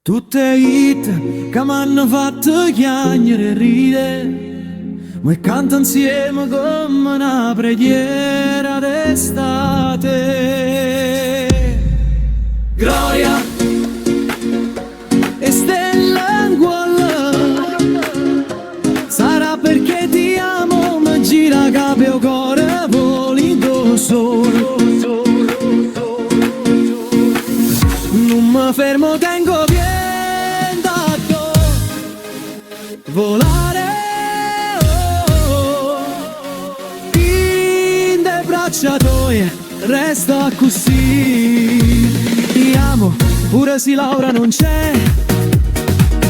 Tutte hit che m'hanno fatto chiagnere e ridere, ma canta insieme come una preghiera d'estate. Gloria e stelle ancora, sarà perché ti amo, ma gira capo cuore volito solo. Non mi fermo, tengo viento volare, in le braccia tue resta così. Ti amo pure se Laura non c'è,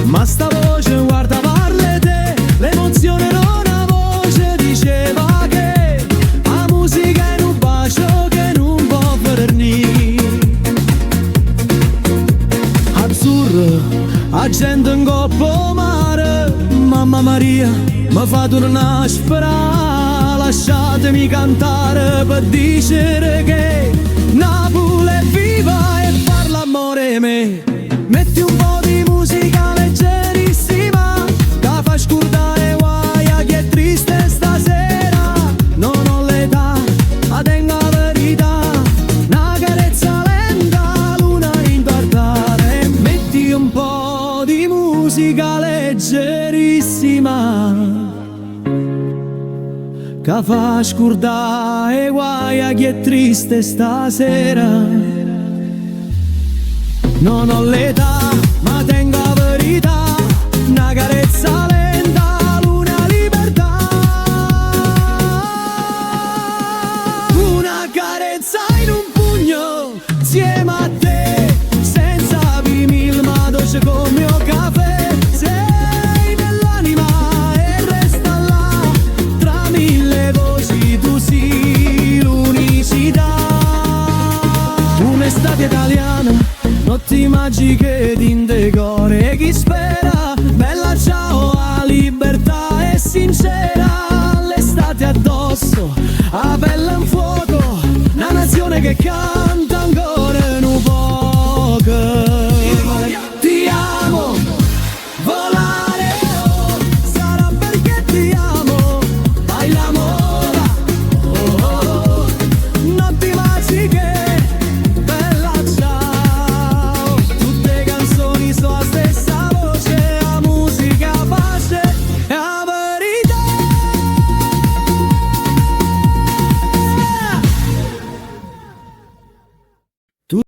ma sta voce guarda parle te, l'emozione non ha voce, diceva che la musica è un bacio che non può vernire. Azzurro, agente in coppa mare, mamma Maria, mi fa tornare a sperare. Lasciatemi cantare per dire che Napoli è viva e parla amore me. Metti un po' di musica leggerissima, che fa scordare guai a chi è triste stasera. Non ho l'età, ma tengo la verità, una carezza lenta, luna in guardare. Metti un po' di musica leggerissima, che fa scordare guai a chi è triste stasera. Non ho l'età, ma tengo la verità, una carezza lenta, una libertà. Una carezza in un pugno, insieme a te, senza vimil, ma dolce come mio caffè. Sei nell'anima e resta là, tra mille voci tu sei l'unicità. Un'estate italiana, notti magiche di decore, chi spera, bella ciao, a libertà è sincera. L'estate addosso, a pelle in fuoco, una nazione che canta.